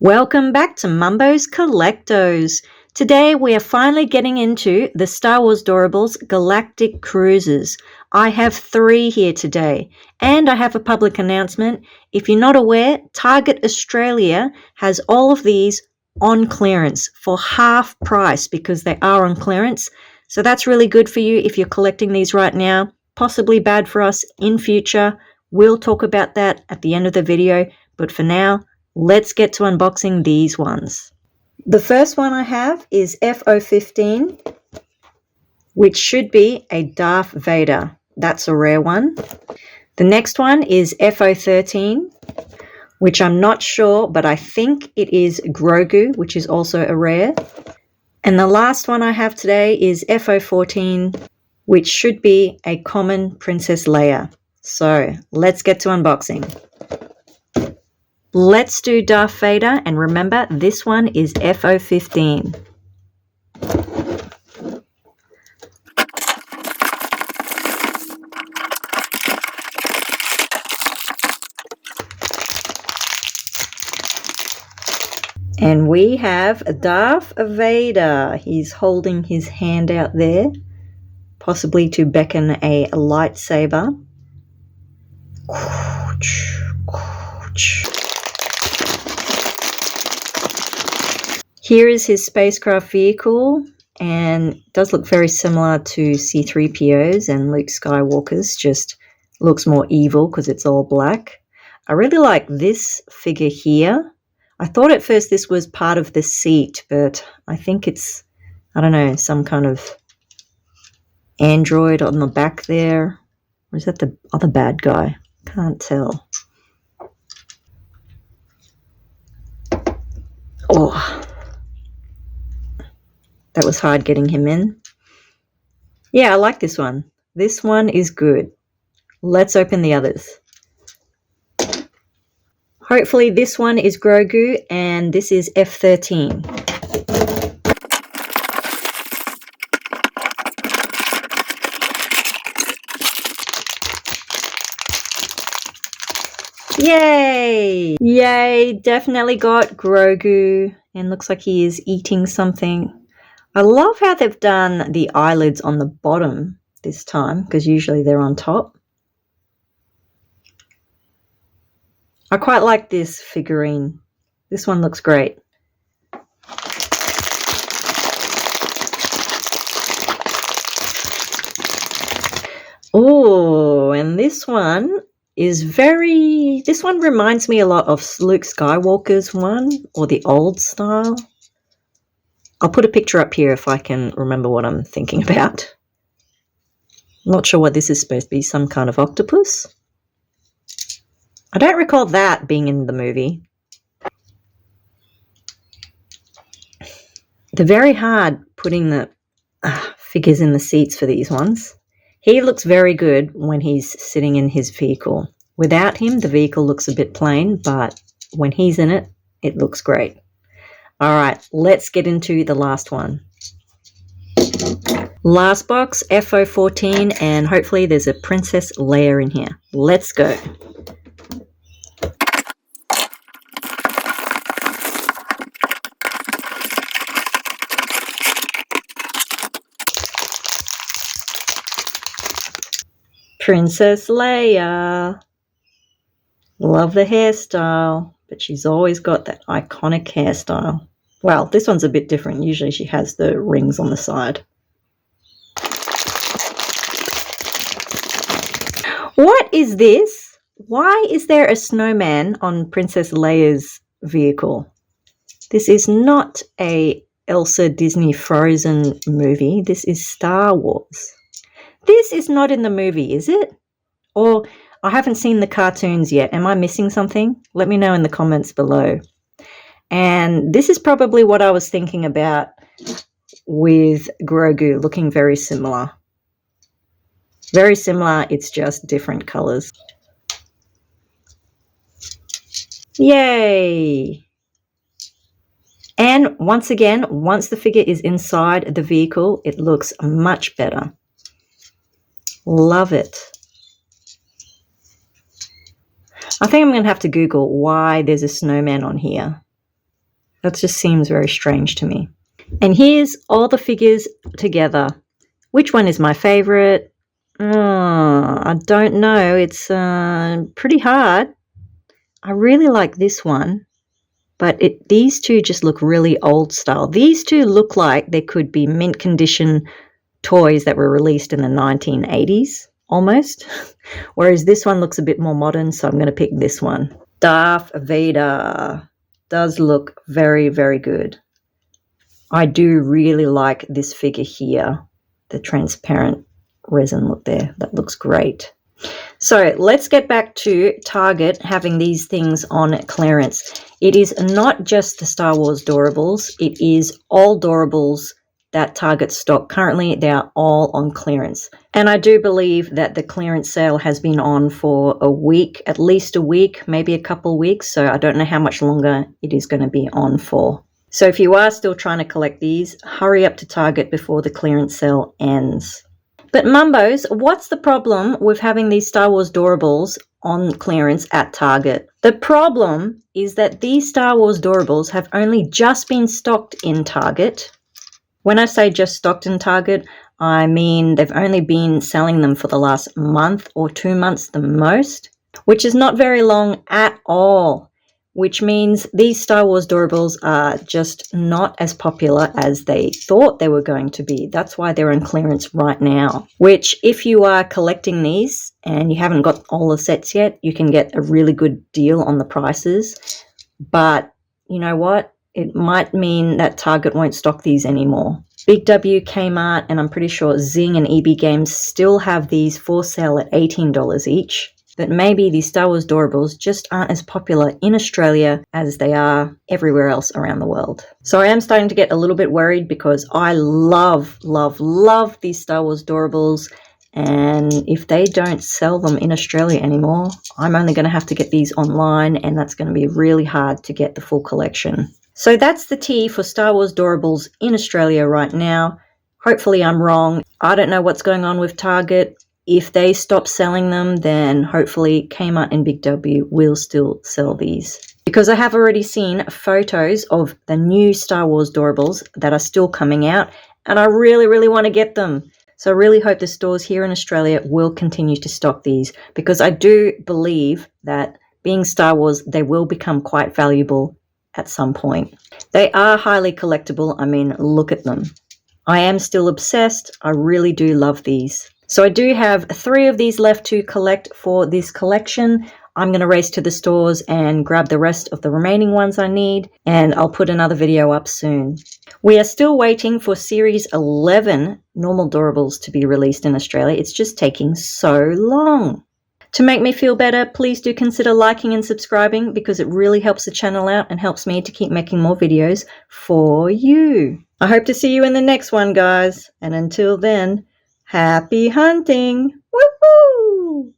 Welcome back to Mumbo's Collectos. Today we are finally getting into the Star Wars Doorables Galactic Cruisers. I have 3 here today, and I have a public announcement. If you're not aware, Target Australia has all of these on clearance for half price because they are on clearance. So that's really good for you if you're collecting these right now. Possibly bad for us in future. We'll talk about that at the end of the video, but for now, let's get to unboxing these ones. The first one I have is FO15, which should be a Darth Vader. That's a rare one. The next one is FO13, which I'm not sure, but I think it is Grogu, which is also a rare. And the last one I have today is FO14, which should be a common Princess Leia. So let's get to unboxing. Let's do Darth Vader, and remember, this one is FO15. And we have Darth Vader. He's holding his hand out there, possibly to beckon a lightsaber. Here is his spacecraft vehicle, and it does look very similar to C-3PO's and Luke Skywalker's, just looks more evil because it's all black. I really like this figure here. I thought at first this was part of the seat, but I think it's, I don't know, some kind of android on the back there. Or is that the other bad guy? Can't tell. Oh. That was hard getting him in. Yeah, I like this one. This one is good. Let's open the others. Hopefully this one is Grogu and this is F13. Yay! Yay, definitely got Grogu, and looks like he is eating something. I love how they've done the eyelids on the bottom this time, because usually they're on top. I quite like this figurine. This one looks great. Oh, and this one is this one reminds me a lot of Luke Skywalker's one, or the old style. I'll put a picture up here if I can remember what I'm thinking about. I'm not sure what this is supposed to be, some kind of octopus. I don't recall that being in the movie. They're very hard putting the figures in the seats for these ones. He looks very good when he's sitting in his vehicle. Without him, the vehicle looks a bit plain, but when he's in it, it looks great. All right, let's get into the last one. Last box, FO14, and hopefully there's a Princess Leia in here. Let's go. Princess Leia. Love the hairstyle, but she's always got that iconic hairstyle. Well, this one's a bit different. Usually she has the rings on the side. What is this? Why is there a snowman on Princess Leia's vehicle? This is not a Elsa Disney Frozen movie. This is Star Wars. This is not in the movie, is it? Or I haven't seen the cartoons yet. Am I missing something? Let me know in the comments below. And this is probably what I was thinking about with Grogu, looking very similar. Very similar, it's just different colors. Yay! And once again, once the figure is inside the vehicle, it looks much better. Love it. I think I'm going to have to Google why there's a snowman on here. That just seems very strange to me. And here's all the figures together. Which one is my favorite? I don't know. It's pretty hard. I really like this one, but these two just look really old style. These two look like they could be mint condition toys that were released in the 1980s, almost. Whereas this one looks a bit more modern, so I'm going to pick this one. Darth Vader does look very, very good. I do really like this figure here. The transparent resin look there. That looks great. So let's get back to Target having these things on clearance. It is not just the Star Wars Doorables. It is all Doorables that Target stock. Currently, they are all on clearance. And I do believe that the clearance sale has been on for a week, at least a week, maybe a couple weeks. So I don't know how much longer it is going to be on for. So if you are still trying to collect these, hurry up to Target before the clearance sale ends. But Mumbos, what's the problem with having these Star Wars Doorables on clearance at Target? The problem is that these Star Wars Doorables have only just been stocked in Target. When I say just stocked in Target, I mean they've only been selling them for the last month or 2 months the most, which is not very long at all, which means these Star Wars Doorables are just not as popular as they thought they were going to be. That's why they're on clearance right now, which if you are collecting these and you haven't got all the sets yet, you can get a really good deal on the prices. But you know what? It might mean that Target won't stock these anymore. Big W, Kmart, and I'm pretty sure Zing and EB Games still have these for sale at $18 each. But maybe these Star Wars Doorables just aren't as popular in Australia as they are everywhere else around the world. So I am starting to get a little bit worried because I love, love, love these Star Wars Doorables. And if they don't sell them in Australia anymore, I'm only going to have to get these online, and that's going to be really hard to get the full collection. So that's the tea for Star Wars Doorables in Australia right now. Hopefully I'm wrong. I don't know what's going on with Target. If they stop selling them, then hopefully Kmart and Big W will still sell these. Because I have already seen photos of the new Star Wars Doorables that are still coming out, and I really, really want to get them. So I really hope the stores here in Australia will continue to stock these, because I do believe that being Star Wars, they will become quite valuable at some point. They are highly collectible. I mean, look at them. I am still obsessed. I really do love these. So I do have 3 of these left to collect for this collection. I'm going to race to the stores and grab the rest of the remaining ones I need, and I'll put another video up soon. We are still waiting for Series 11 normal Doorables to be released in Australia. It's just taking so long. To make me feel better, please do consider liking and subscribing, because it really helps the channel out and helps me to keep making more videos for you. I hope to see you in the next one, guys. And until then, happy hunting! Woohoo!